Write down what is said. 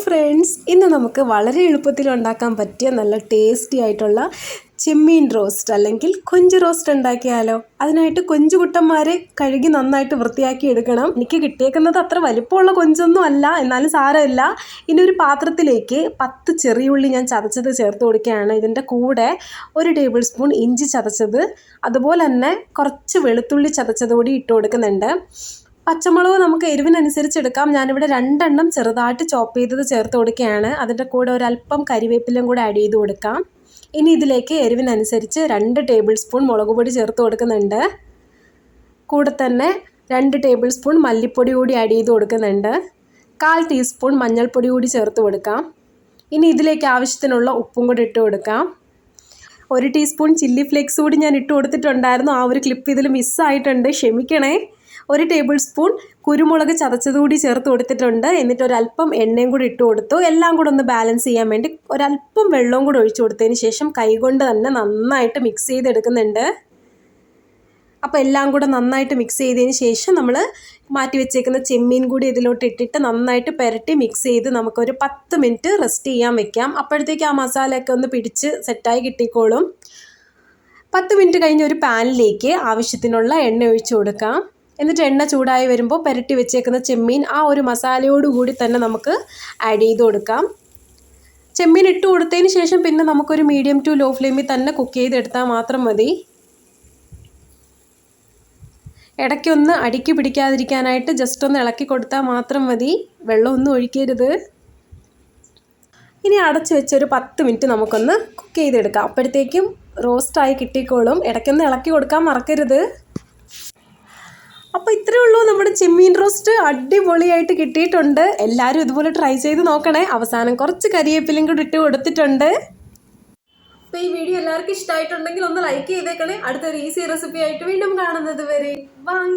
Friends, ഇന്ന് നമുക്ക് വളരെ എളുപ്പത്തിൽ ഉണ്ടാക്കാൻ പറ്റിയ നല്ല ടേസ്റ്റി ആയിട്ടുള്ള ചെമ്മീൻ റോസ്റ്റ് അല്ലെങ്കിൽ കൊഞ്ച് റോസ്റ്റ് ഉണ്ടാക്കിയാലോ. അതിനായിട്ട് കൊഞ്ചുകുട്ടന്മാരെ കഴുകി നന്നായിട്ട് വൃത്തിയാക്കി എടുക്കണം. എനിക്ക് കിട്ടിയേക്കുന്നത് അത്ര വലിപ്പമുള്ള കൊഞ്ചൊന്നും അല്ല, എന്നാലും സാരമില്ല. ഇനി ഒരു പാത്രത്തിലേക്ക് 10 ചെറിയുള്ളി ഞാൻ ചതച്ചത് ചേർത്ത് കൊടുക്കുകയാണ്. ഇതിൻ്റെ കൂടെ 1 ടേബിൾ സ്പൂൺ ഇഞ്ചി ചതച്ചത്, അതുപോലെ തന്നെ കുറച്ച് വെളുത്തുള്ളി ചതച്ചത് കൂടി ഇട്ട് കൊടുക്കുന്നുണ്ട്. പച്ചമുളക് നമുക്ക് എരിവിനനുസരിച്ച് എടുക്കാം. ഞാനിവിടെ 2 എണ്ണം ചെറുതായിട്ട് ചോപ്പ് ചെയ്തത് ചേർത്ത് കൊടുക്കുകയാണ്. അതിൻ്റെ കൂടെ ഒരല്പം കരിവേപ്പിലയും കൂടെ ആഡ് ചെയ്ത് കൊടുക്കാം. ഇനി ഇതിലേക്ക് എരിവിനനുസരിച്ച് 2 ടേബിൾ സ്പൂൺ മുളക് പൊടി ചേർത്ത് കൊടുക്കുന്നുണ്ട്. കൂടെ തന്നെ 2 ടേബിൾ സ്പൂൺ മല്ലിപ്പൊടി കൂടി ആഡ് ചെയ്ത് കൊടുക്കുന്നുണ്ട്. 1/4 ടീസ്പൂൺ മഞ്ഞൾപ്പൊടി കൂടി ചേർത്ത് കൊടുക്കാം. ഇനി ഇതിലേക്ക് ആവശ്യത്തിനുള്ള ഉപ്പും കൂടി ഇട്ട് കൊടുക്കാം. 1 ടീസ്പൂൺ ചില്ലി ഫ്ലേക്സ് കൂടി ഞാൻ ഇട്ട് കൊടുത്തിട്ടുണ്ടായിരുന്നു. ആ ഒരു ക്ലിപ്പ് ഇതിൽ മിസ്സായിട്ടുണ്ട്, ക്ഷമിക്കണേ. 1 ടേബിൾ സ്പൂൺ കുരുമുളക് ചതച്ചതുകൂടി ചേർത്ത് കൊടുത്തിട്ടുണ്ട്. എന്നിട്ട് ഒരല്പം എണ്ണയും കൂടി ഇട്ട് കൊടുത്തു. എല്ലാം കൂടെ ഒന്ന് ബാലൻസ് ചെയ്യാൻ വേണ്ടി ഒരല്പം വെള്ളവും കൂടി ഒഴിച്ചു കൊടുത്തതിന് ശേഷം കൈകൊണ്ട് തന്നെ നന്നായിട്ട് മിക്സ് ചെയ്തെടുക്കുന്നുണ്ട്. അപ്പോൾ എല്ലാം കൂടെ നന്നായിട്ട് മിക്സ് ചെയ്തതിന് ശേഷം നമ്മൾ മാറ്റി വെച്ചേക്കുന്ന ചെമ്മീൻ കൂടി ഇതിലോട്ട് ഇട്ടിട്ട് നന്നായിട്ട് പുരട്ടി മിക്സ് ചെയ്ത് നമുക്കൊരു 10 മിനിറ്റ് റെസ്റ്റ് ചെയ്യാൻ വെക്കാം. അപ്പോഴത്തേക്ക് ആ മസാലയൊക്കെ ഒന്ന് പിടിച്ച് സെറ്റായി കിട്ടിക്കോളും. 10 മിനിറ്റ് കഴിഞ്ഞ് ഒരു പാനിലേക്ക് ആവശ്യത്തിനുള്ള എണ്ണ ഒഴിച്ചു കൊടുക്കാം. എന്നിട്ട് എണ്ണ ചൂടായി വരുമ്പോൾ പുരട്ടി വെച്ചേക്കുന്ന ചെമ്മീൻ ആ ഒരു മസാലയോടുകൂടി തന്നെ നമുക്ക് ആഡ് ചെയ്ത് കൊടുക്കാം. ചെമ്മീൻ ഇട്ട് കൊടുത്തതിന് ശേഷം പിന്നെ നമുക്കൊരു മീഡിയം ടു ലോ ഫ്ലെയിമിൽ തന്നെ കുക്ക് ചെയ്തെടുത്താൽ മാത്രം മതി. ഇടയ്ക്കൊന്ന് അടിക്ക് പിടിക്കാതിരിക്കാനായിട്ട് ജസ്റ്റ് ഒന്ന് ഇളക്കി കൊടുത്താൽ മാത്രം മതി. വെള്ളമൊന്നും ഒഴിക്കരുത്. ഇനി അടച്ചു വെച്ചൊരു 10 മിനിറ്റ് നമുക്കൊന്ന് കുക്ക് ചെയ്തെടുക്കാം. അപ്പോഴത്തേക്കും റോസ്റ്റായി കിട്ടിക്കോളും. ഇടയ്ക്കൊന്ന് ഇളക്കി കൊടുക്കാൻ മറക്കരുത്. അപ്പോൾ ഇത്രയേ ഉള്ളൂ, നമ്മുടെ ചെമ്മീൻ റോസ്റ്റ് അടിപൊളിയായിട്ട് കിട്ടിയിട്ടുണ്ട്. എല്ലാവരും ഇതുപോലെ ട്രൈ ചെയ്ത് നോക്കണേ. അവസാനം കുറച്ച് കരിവേപ്പിലയും കൂടി ഇട്ട് കൊടുത്തിട്ടുണ്ട്. അപ്പോൾ ഈ വീഡിയോ എല്ലാവർക്കും ഇഷ്ടമായിട്ടുണ്ടെങ്കിൽ ഒന്ന് ലൈക്ക് ചെയ്തേക്കണേ. അടുത്തൊരു ഈസി റെസിപ്പി ആയിട്ട് വീണ്ടും കാണുന്നത് വരെ ബൈ.